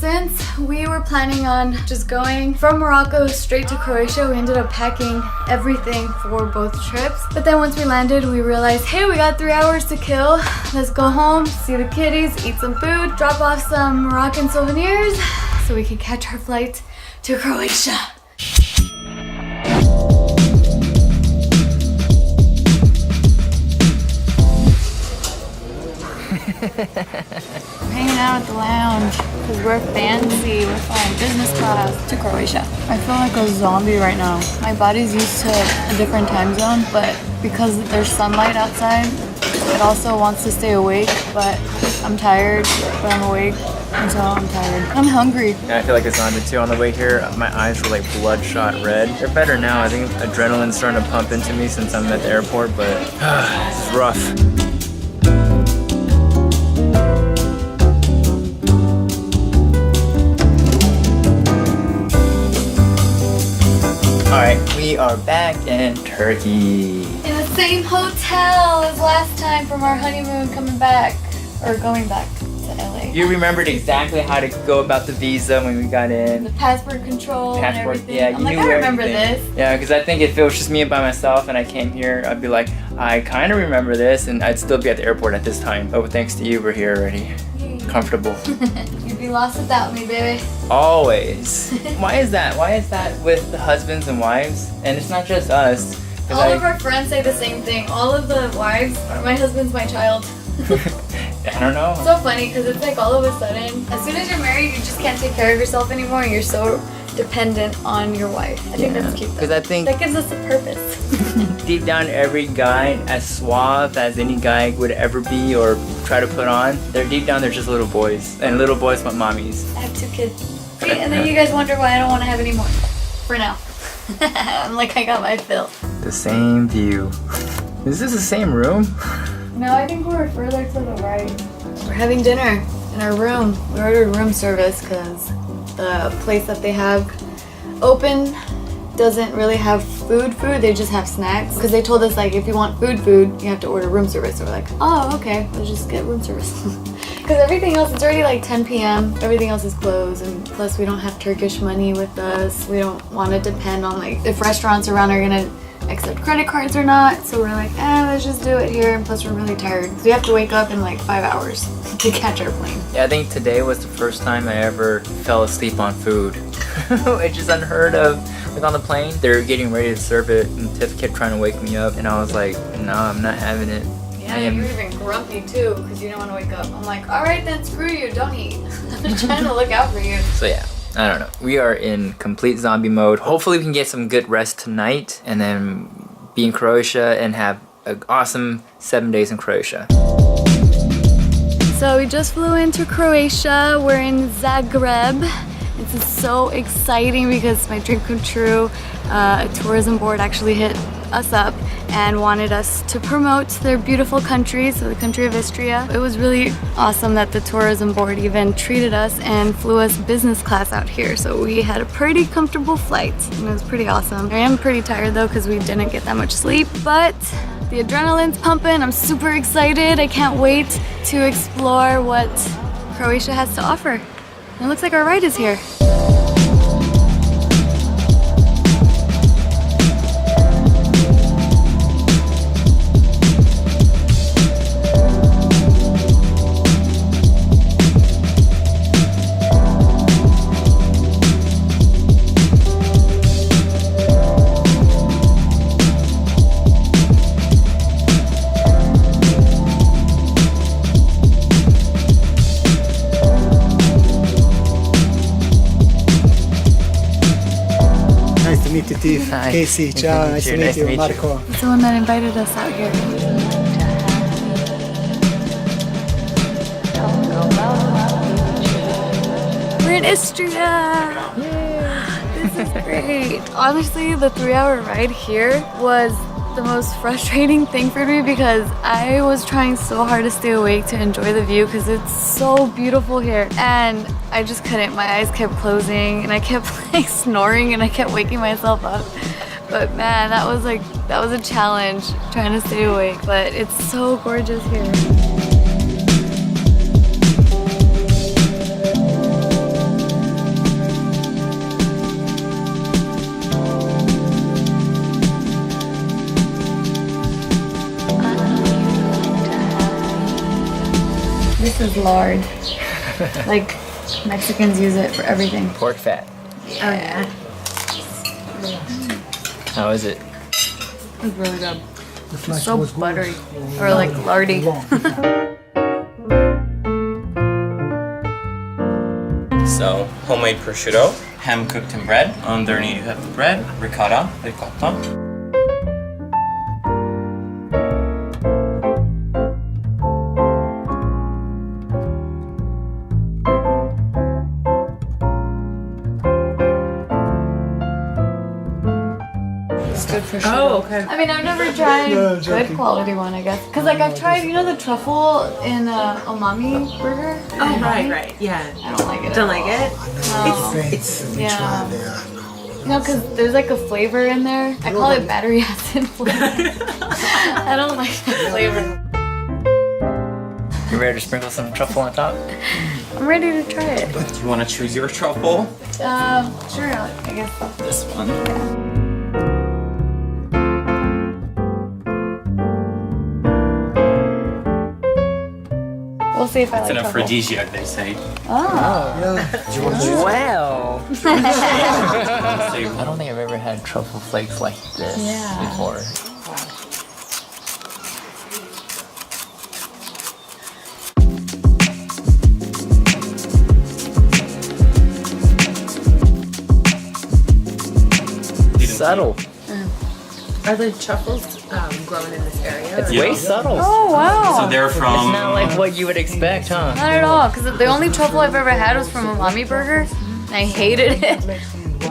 since we were planning on just going from Morocco straight to Croatia, we ended up packing everything for both trips. But then once we landed, we realized, hey, we got 3 hours to kill. Let's go home, see the kitties, eat some food, drop off some Moroccan souvenirs so we can catch our flight to Croatia. Hanging out at the lounge because we're fancy. We're flying business class to Croatia. I feel like a zombie right now. My body's used to a different time zone, but because there's sunlight outside, it also wants to stay awake. But I'm tired, but I'm awake, and so I'm tired. I'm hungry. Yeah, I feel like a zombie too. On the way here, my eyes were like bloodshot red. They're better now. I think adrenaline's starting to pump into me since I'm at the airport, but it's rough. Alright, we are back in Turkey. In the same hotel as last time from our honeymoon coming back, or going back to LA. You remembered exactly how to go about the visa when we got in. The passport control and everything. Yeah, you I'm like, knew I remember everything. this. Yeah, because I think if it was just me by myself and I came here, I'd be like, I kind of remember this, and I'd still be at the airport at this time. But thanks to you, we're here already. Comfortable. You'd be lost without me, baby. Always. Why is that? Why is that with the husbands and wives? And it's not just us. All of our friends say the same thing. All of the wives are my husband's my child. I don't know. It's so funny because it's like all of a sudden, as soon as you're married, you just can't take care of yourself anymore. You're so dependent on your wife. I think that's cute. Because I think that gives us a purpose. Deep down, every guy, as suave as any guy would ever be or try to put on, deep down they're just little boys, and little boys want mommies. I have 2 kids. See, and then you guys wonder why I don't want to have any more. For now. I'm like, I got my fill. The same view. Is this the same room? No, I think we're further to the right. We're having dinner in our room. We ordered room service because the place that they have open doesn't really have food. They just have snacks. Because they told us, like, if you want food, you have to order room service. So we're like, oh, okay, let's just get room service. Because everything else, it's already like 10 p.m. Everything else is closed. And plus, we don't have Turkish money with us. We don't want to depend on, like, if restaurants around are going to accept credit cards or not. So we're like, let's just do it here. And plus, we're really tired. So we have to wake up in like 5 hours to catch our plane. Yeah, I think today was the first time I ever fell asleep on food. It's just unheard of. Like on the plane, they were getting ready to serve it, and Tiff kept trying to wake me up, and I was like, no, I'm not having it. Yeah, you were even grumpy too, because you didn't want to wake up. I'm like, all right then, screw you, don't eat. I'm just trying to look out for you. So yeah, I don't know. We are in complete zombie mode. Hopefully we can get some good rest tonight, and then be in Croatia and have an awesome 7 days in Croatia. So we just flew into Croatia. We're in Zagreb. This is so exciting because it's my dream come true. A tourism board actually hit us up and wanted us to promote their beautiful country, so the country of Istria. It was really awesome that the tourism board even treated us and flew us business class out here. So we had a pretty comfortable flight and it was pretty awesome. I am pretty tired though because we didn't get that much sleep, but the adrenaline's pumping. I'm super excited. I can't wait to explore what Croatia has to offer. It looks like our ride is here. Meet you, Tiff. Casey, ciao, nice to meet you, Marco. It's the one that invited us out here. We're in Istria! This is great. Honestly, the 3-hour ride here was the most frustrating thing for me because I was trying so hard to stay awake to enjoy the view because it's so beautiful here, and I just couldn't. My eyes kept closing and I kept like snoring and I kept waking myself up. But man, that was a challenge trying to stay awake, but it's so gorgeous here. is lard. Like Mexicans use it for everything. Pork fat. Oh yeah. How is it? It's really good. It's so buttery. Or like lardy. So, homemade prosciutto, ham cooked in bread. Underneath you have the bread, ricotta. It's good for sure. Oh, okay. I mean, I've never tried No, I'm good joking. quality one, I guess. Cause like I've tried, you know, the truffle in umami burger. Oh, right, yeah. I don't like it. Don't like it? No. It's Yeah. You know, cause there's like a flavor in there. I call it battery acid flavor. I don't like that flavor. You ready to sprinkle some truffle on top? I'm ready to try it. Do you want to choose your truffle? Sure. I guess. This one. We'll see if I It's like an truffle. aphrodisiac, they say. Oh. Wow! So I don't think I've ever had truffle flakes like this Yeah. before. Subtle. Are the truffles grown in this area? It's or- way subtle. Oh wow. So they're from. It's not like what you would expect, huh? Not at all, because the only truffle I've ever had was from a umami burger, and I hated it.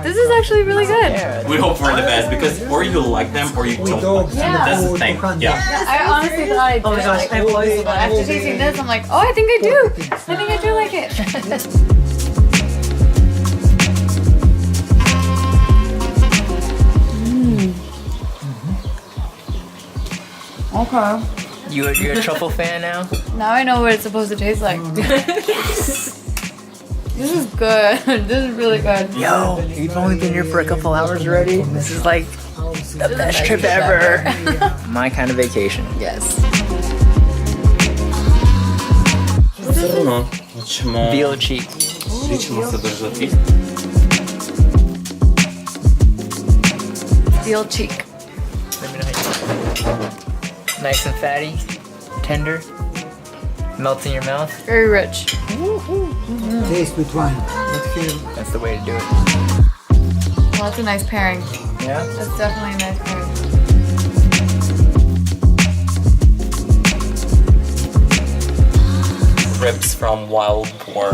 This is actually really good. Yeah. We hope for the best because or you like them or you don't like them. Yeah. That's the thing. Yeah. I honestly thought I did. Oh my gosh, like, I've always but after tasting this, I'm like, oh, I think I do. I think I do like it. Okay. You're a truffle fan now? Now I know what it's supposed to taste like. This is good. This is really good. Yo, you've only been here for a couple hours already? This is like the best trip ever. My kind of vacation. Yes. No, facciamo Veal cheek. diciamo assaggiati. Veal cheek. Let me know how you like. Nice and fatty, tender, melts in your mouth. Very rich. Taste with wine. But here, That's the way to do it. Well, that's a nice pairing. Yeah? That's definitely a nice pairing. Ribs from wild boar.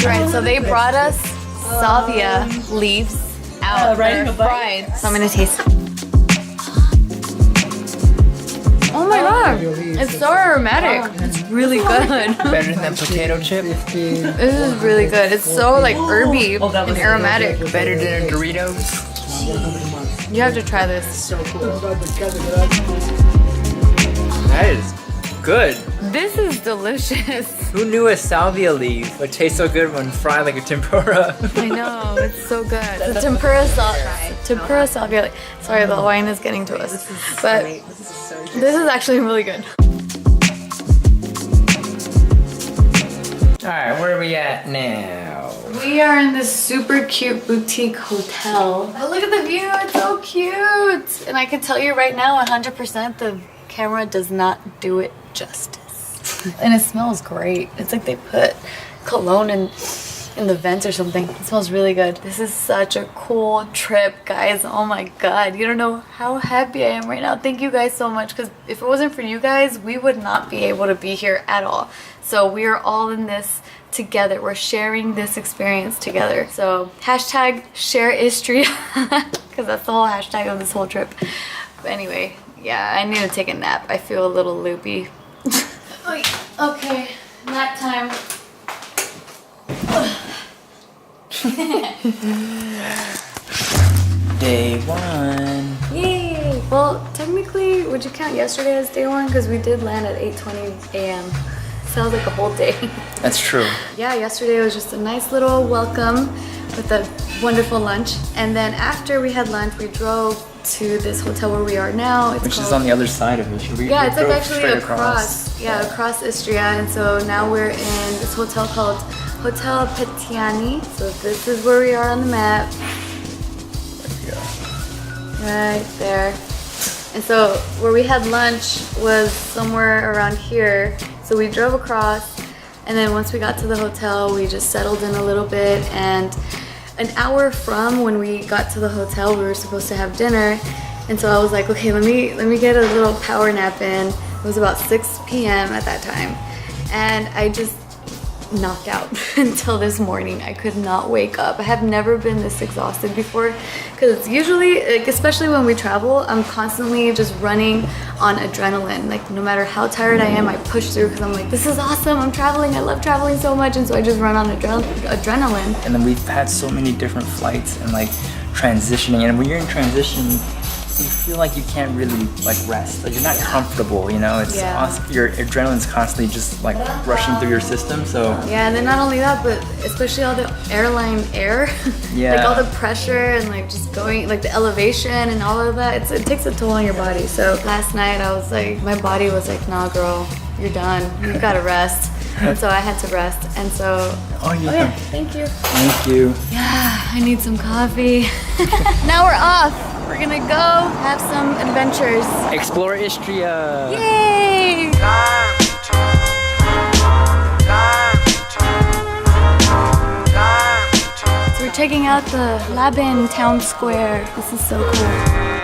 Right, so they brought us salvia leaves out. right in They're the bite. fried. So I'm gonna taste. Oh my god, it's so aromatic. It's really good. Better than potato chip. This is really good. It's so like herby Oh, that and was aromatic. Better than a Doritos. You have to try this. So cool. That is good. This is delicious. Who knew a salvia leaf would taste so good when fried like a tempura? I know, it's so good. The tempura salvia. Sorry, the wine is getting to us. But this is actually really good. Alright, where are we at now? We are in this super cute boutique hotel. But look at the view, it's so cute. And I can tell you right now, 100% the camera does not do it justice. And it smells great. It's like they put cologne in the vents or something. It smells really good. This is such a cool trip, guys. Oh my god, you don't know how happy I am right now. Thank you guys so much, because if it wasn't for you guys, we would not be able to be here at all. So we are all in this together. We're sharing this experience together. So hashtag share Istria, because that's the whole hashtag of this whole trip. But anyway, yeah, I need to take a nap. I feel a little loopy. Okay, nap time. Day one. Yay! Well, technically, would you count yesterday as day one? Because we did land at 8:20 a.m. Sounds like a whole day. That's true. Yeah, yesterday was just a nice little welcome with a wonderful lunch. And then after we had lunch, we drove to this hotel where we are now. It's Which called, is on the other side of it. yeah, it's like drove actually straight across. Yeah, across Istria. And so now we're in this hotel called Hotel Petiani. So this is where we are on the map. Right there. And so where we had lunch was somewhere around here. So we drove across, and then once we got to the hotel, we just settled in a little bit. And an hour from when we got to the hotel, we were supposed to have dinner. And so I was like, okay, let me get a little power nap in. It was about 6 p.m. at that time. And I just knocked out until this morning. I could not wake up. I have never been this exhausted before, because usually, like, especially when we travel, I'm constantly just running on adrenaline. Like, no matter how tired I am, I push through because I'm like, this is awesome, I'm traveling, I love traveling so much. And so I just run on adrenaline. And then we've had so many different flights and like transitioning, and when you're in transition, you feel like you can't really like rest. Like, you're not comfortable, you know? It's your adrenaline's constantly just like rushing through your system. So yeah, and then not only that, but especially all the airline air, like all the pressure and like just going, like the elevation and all of that, it takes a toll on your body. So last night I was like, my body was like, nah girl, you're done, you've got to rest. And so I had to rest. And so thank you. Thank you. Yeah, I need some coffee. Now we're off. We're gonna go have some adventures. Explore Istria. Yay! So we're checking out the Labin town square. This is so cool.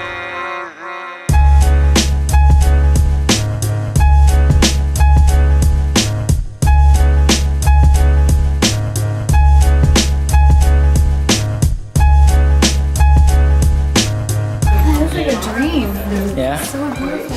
Yeah. So beautiful.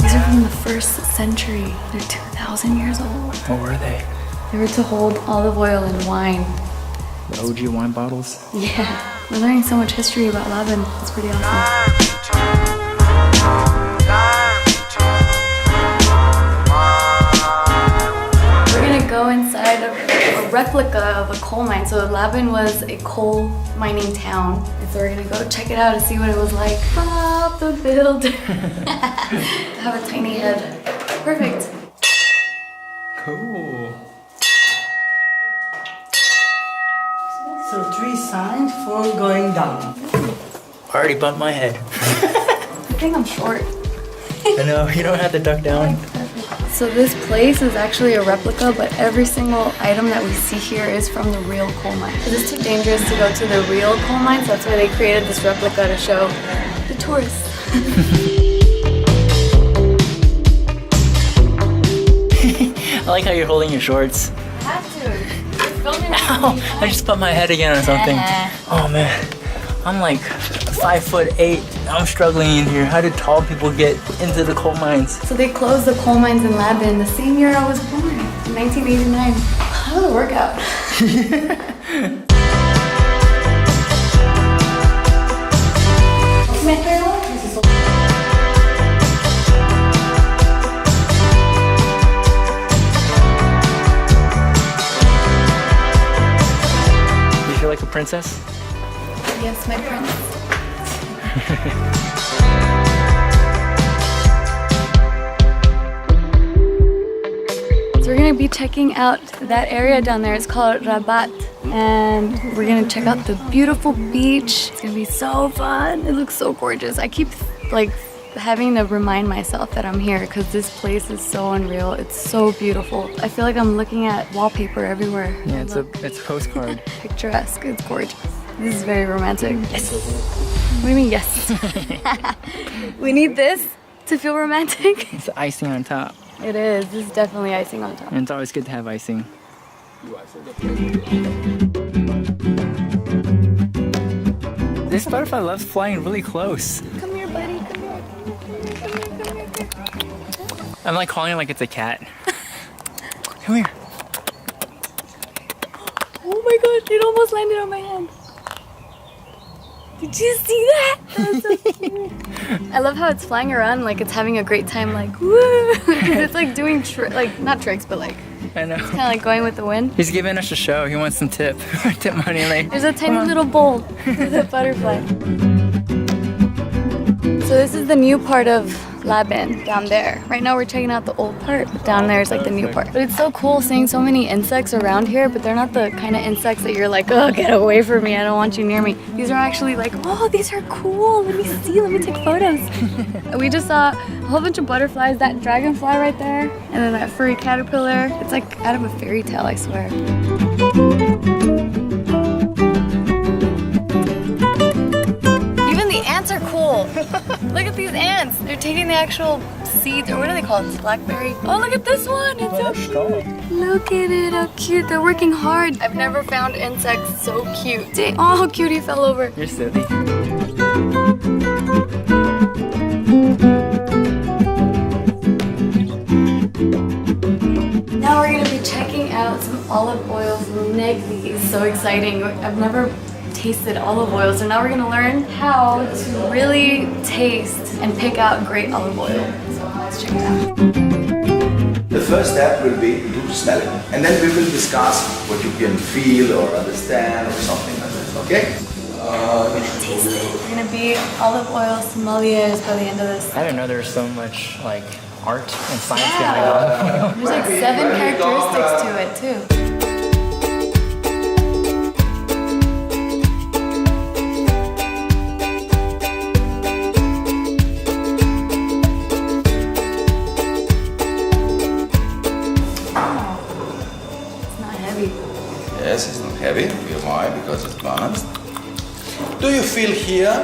These are from the 1st century. They're 2,000 years old. What were they? They were to hold olive oil and wine. The OG wine bottles? Yeah. We're learning so much history about Labin. It's pretty awesome. We're gonna go inside of a replica of a coal mine. So Labin was a coal mining town. And so we're gonna go check it out and see what it was like. Bob the Builder. Have a tiny head. Perfect. Cool. So 3 signs for going down. Already bumped my head. I think I'm short. I know, you don't have to duck down. So this place is actually a replica, but every single item that we see here is from the real coal mine. It's too dangerous to go to the real coal mines, so that's why they created this replica to show the tourists. I like how you're holding your shorts. Have to. Ow, I just bumped my head again or something. Oh man, I'm like 5'8". I'm struggling in here. How did tall people get into the coal mines? So they closed the coal mines in Labin the same year I was born, in 1989. How was a workout? You feel like a princess? Yes, my prince. So we're gonna be checking out that area down there. It's called Rabat, and we're gonna check out the beautiful beach. It's gonna be so fun. It looks so gorgeous. I keep like having to remind myself that I'm here because this place is so unreal. It's so beautiful. I feel like I'm looking at wallpaper everywhere. Yeah, it's a postcard. Picturesque. It's gorgeous. This is very romantic. Yes. What do you mean yes? We need this to feel romantic. It's the icing on top. It is. This is definitely icing on top. And it's always good to have icing. This butterfly loves flying really close. Come here, buddy. Come here. I'm like calling it like it's a cat. Come here. my god, it almost landed on my hand. Did you see that? That was so cute. I love how it's flying around like it's having a great time, like woo! It's like doing like not tricks, but like I know. it's kind of like going with the wind. He's giving us a show. He wants some tip money. Like There's a tiny little bowl with a butterfly. So this is the new part of Labin down there. Right now we're checking out the old part, but down there is like the new part. But it's so cool seeing so many insects around here, but they're not the kind of insects that you're like, oh, get away from me, I don't want you near me. These are actually like, oh, these are cool, let me see, let me take photos. We just saw a whole bunch of butterflies, that dragonfly right there, and then that furry caterpillar. It's like out of a fairy tale, I swear. Are cool. Look at these ants. They're taking the actual seeds, or what are they called? Blackberry. Oh, look at this one. It's so cute. Look at it, how cute. They're working hard. I've never found insects so cute. Dang. Oh, how cute he fell over. You're silly. Now we're gonna be checking out some olive oil from Negli. So exciting. I've never tasted olive oil, so now we're gonna learn how to really taste and pick out great olive oil. So let's check it out. The first step will be to smell it, and then we will discuss what you can feel or understand or something like that, okay? We're gonna taste it. We're gonna be olive oil sommeliers by the end of this. I didn't know there was so much like art and science behind olive oil. There's like 7 characteristics to it too. Yes, it's not heavy. Why? Because it's balanced. Do you feel here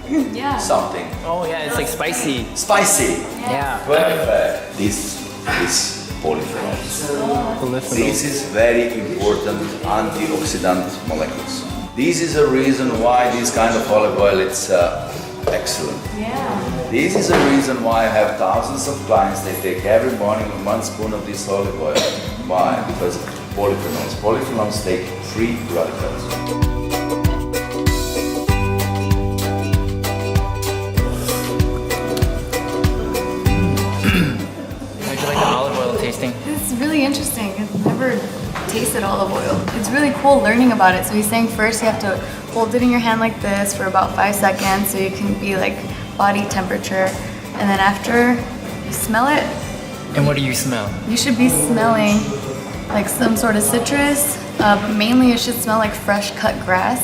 Yeah. something? Oh yeah, it's like spicy. Spicy. Yeah. Perfect. This is polyphenols. Polyphenols. This is very important antioxidant molecules. This is a reason why this kind of olive oil is excellent. Yeah. This is a reason why I have thousands of clients. They take every morning 1 spoon of this olive oil. Why? Because of polyphenols. Polyphenols take free radicals. How'd you like the olive oil tasting? It's really interesting. I've never tasted olive oil. It's really cool learning about it. So he's saying first you have to hold it in your hand like this for about 5 seconds so you can be like body temperature. And then after you smell it, And what do you smell? you should be smelling like some sort of citrus, but mainly it should smell like fresh cut grass.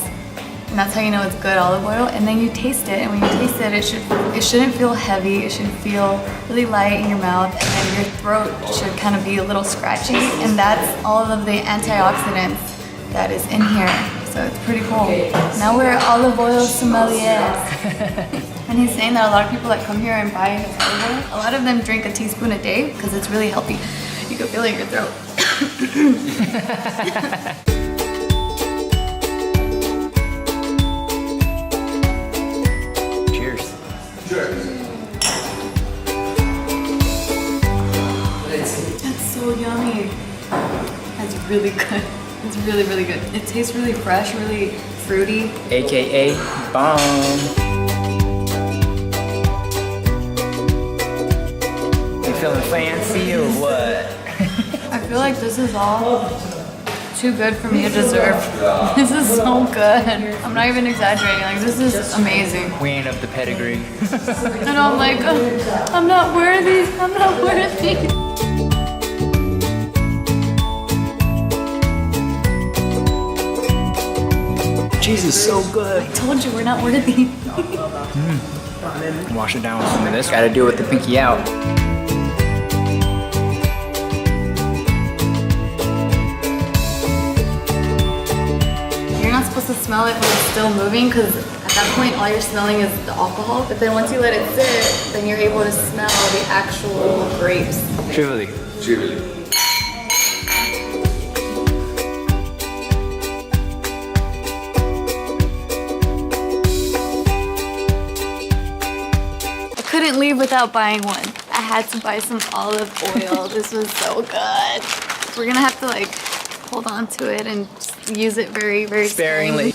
And that's how you know it's good olive oil. And then you taste it, and when you taste it, it shouldn't feel heavy. It should feel really light in your mouth, and then your throat should kind of be a little scratchy. And that's all of the antioxidants that is in here. So it's pretty cool. Now we're olive oil sommeliers. And he's saying that a lot of people that come here and buy his olive oil, a lot of them drink a teaspoon a day because it's really healthy. You can feel it in your throat. Cheers. That's so yummy. That's really good. It's really, really good. It tastes really fresh, really fruity. AKA bomb. You feeling fancy or what? I feel like this is all too good for me to deserve. This is so good. I'm not even exaggerating. Like, this is amazing. We ain't up the pedigree. And I'm like, I'm not worthy. I'm not worthy. Jesus, so good. I told you we're not worthy. Wash it down with some of this. Gotta do it with the pinky out. You're not supposed to smell it when it's still moving because at that point all you're smelling is the alcohol. But then once you let it sit, then you're able to smell the actual grapes. Truly. Cheerily. Couldn't leave without buying one. I had to buy some olive oil. This was so good. We're gonna have to like hold on to it and just use it very, very Sparingly.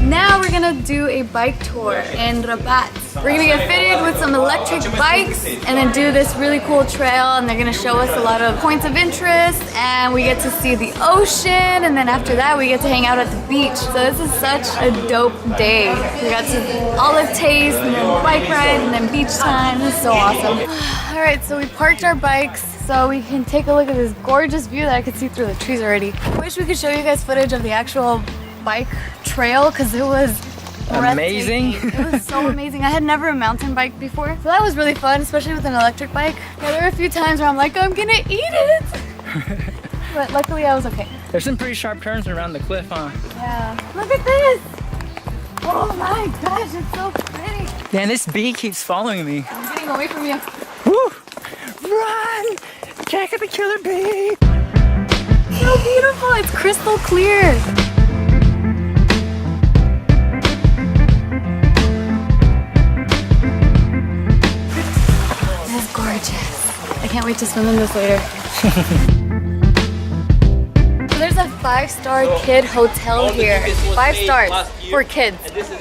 Now we're gonna do a bike tour in Rabat. We're gonna get fitted with some electric bikes and then do this really cool trail, and they're gonna show us a lot of points of interest, and we get to see the ocean, and then after that we get to hang out at the beach. So this is such a dope day. We got to olive taste and then bike ride and then beach time. This is so awesome. All right, so we parked our bikes so we can take a look at this gorgeous view that I could see through the trees already. I wish we could show you guys footage of the actual bike trail because it was amazing. It was so amazing. I had never mountain biked before, so that was really fun, especially with an electric bike. Yeah, there were a few times where I'm like, I'm gonna eat it, but luckily I was okay. There's some pretty sharp turns around the cliff, huh? Yeah. Look at this. Oh my gosh, it's so pretty. Man, this bee keeps following me. I'm getting away from you. Woo! Run! Check out the killer bee! So beautiful. It's crystal clear. That's gorgeous. I can't wait to swim in this later. So there's a 5-star kid hotel here. 5 stars for kids.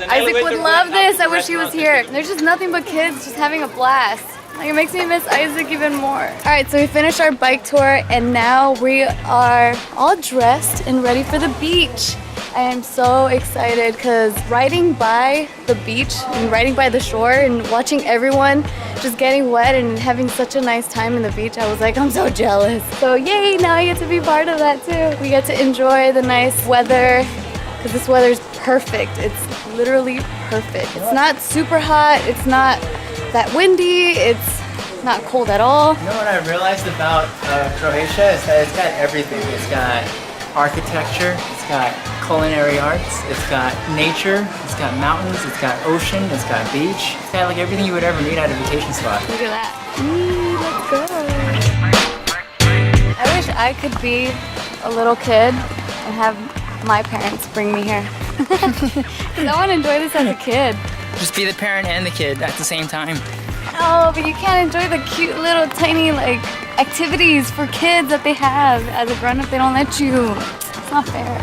Isaac would love this. I wish he was here. There's just nothing but kids just having a blast. Like, it makes me miss Isaac even more. All right, so we finished our bike tour and now we are all dressed and ready for the beach. I am so excited because riding by the beach and riding by the shore and watching everyone just getting wet and having such a nice time in the beach, I was like, I'm so jealous. So yay, now I get to be part of that too. We get to enjoy the nice weather because this weather is perfect. It's literally perfect. It's not super hot. It's not that windy. It's not cold at all. You know what I realized about Croatia is that it's got everything. It's got architecture, it's got culinary arts, it's got nature, it's got mountains, it's got ocean, it's got beach. It's got like everything you would ever need at a vacation spot. Look at that. Let's go. I wish I could be a little kid and have my parents bring me here. Because I want to enjoy this as a kid. Just be the parent and the kid at the same time. Oh, but you can't enjoy the cute little tiny like activities for kids that they have. As a grown-up, they don't let you. It's not fair.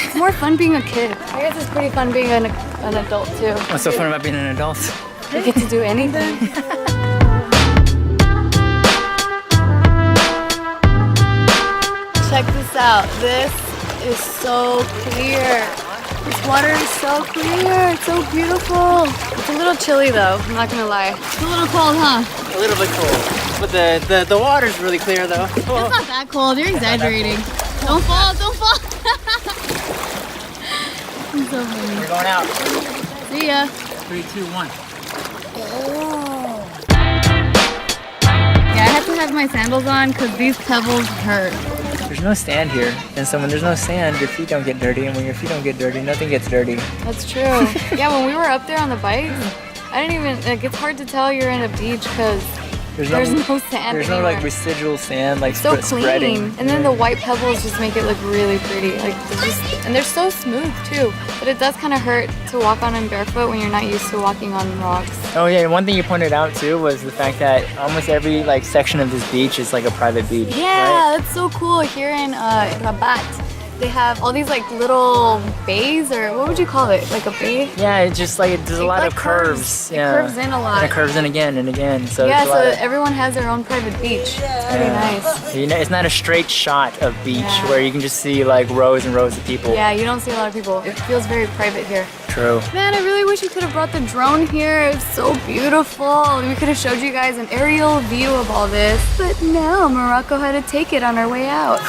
It's more fun being a kid. I guess it's pretty fun being an adult too. What's so fun about being an adult? You get to do anything. Check this out. This is so clear. This water is so clear. It's so beautiful. It's a little chilly though, I'm not gonna lie. It's a little cold, huh? A little bit cold. But the water's really clear though. It's not that cold, you're exaggerating. Don't fall, don't fall. It's so funny. We're going out. See ya. 3, 2, 1. Yeah, I have to have my sandals on because these pebbles hurt. There's no sand here, and so when there's no sand, your feet don't get dirty, and when your feet don't get dirty, nothing gets dirty. That's true. Yeah, when we were up there on the bikes, I didn't even, like, it's hard to tell you're in a beach because there's no sand There's no anywhere. like residual sand like So clean, spreading. and then the white pebbles just make it look really pretty. Like, and they're so smooth too. But it does kind of hurt to walk on them barefoot when you're not used to walking on rocks. Oh yeah, and one thing you pointed out too was the fact that almost every like section of this beach is like a private beach. Yeah, right? that's so cool. Here in Rabat, they have all these like little bays, or what would you call it? Like a bay? Yeah, it's just like there's a lot like of curves. It Yeah. curves in a lot. And it curves in again and again. So Yeah, it's a so lot of, everyone has their own private beach. It's pretty nice. you know, it's not a straight shot of beach Yeah. where you can just see like rows and rows of people. Yeah, you don't see a lot of people. It feels very private here. True. Man, I really wish we could have brought the drone here. It's so beautiful. We could have showed you guys an aerial view of all this. But no, Morocco had to take it on our way out.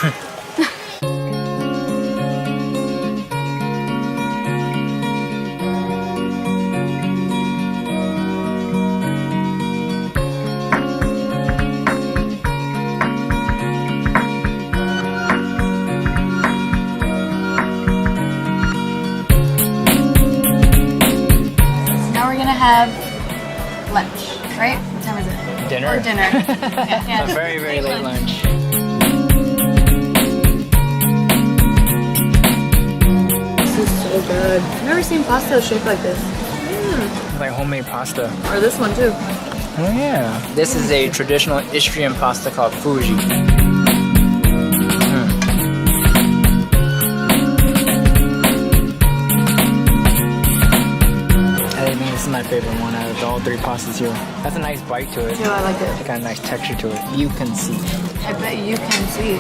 Have lunch, right? What time is it? Dinner. Or dinner. Yeah. A very, very late lunch. This is so good. I've never seen pasta shaped like this. like homemade pasta. Or this one too. Oh yeah. This is a traditional Istrian pasta called Fuji. I think this is my favorite one out of all 3 pastas here. That's a nice bite to it. Yeah, I like it. It's got a nice texture to it. You can see. I bet you can see.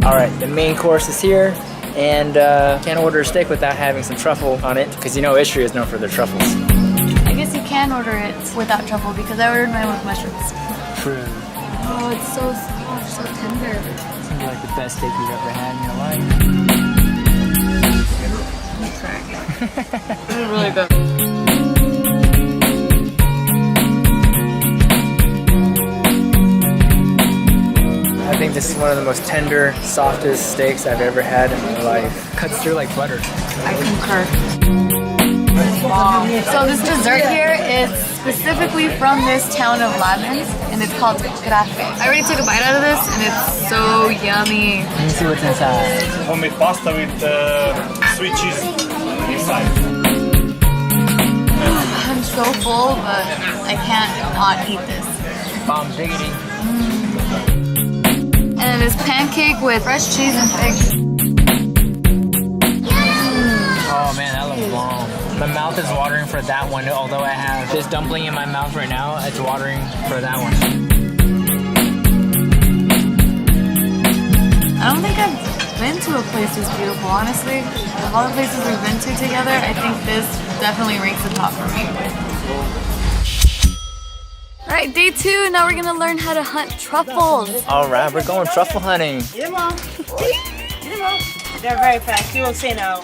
All right, the main course is here. And can't order a steak without having some truffle on it, because you know Istria is known for their truffles. I guess you can order it without truffle because I ordered mine with mushrooms. True. Oh, it's so soft, so tender. Seems like the best steak you've ever had in your life. This is really good. I think this is one of the most tender, softest steaks I've ever had in my life. Cuts through like butter. I concur. Wow. So this dessert here is specifically from this town of Labin, and it's called Croatia. I already took a bite out of this, and it's so yummy. Let me see what's inside. Homemade pasta with sweet cheese inside. I'm so full, but I can't not eat this. Bomb diggity. And then this pancake with fresh cheese and figs. Oh man, that looks long. My mouth is watering for that one, although I have this dumpling in my mouth right now. It's watering for that one. I don't think I've been to a place this beautiful, honestly. Of all the places we've been to together, I think this definitely ranks the top for me. Alright, day 2, now we're gonna learn how to hunt truffles. Alright, we're going truffle hunting. Get them all. Get them all. They're very fast. You won't say no.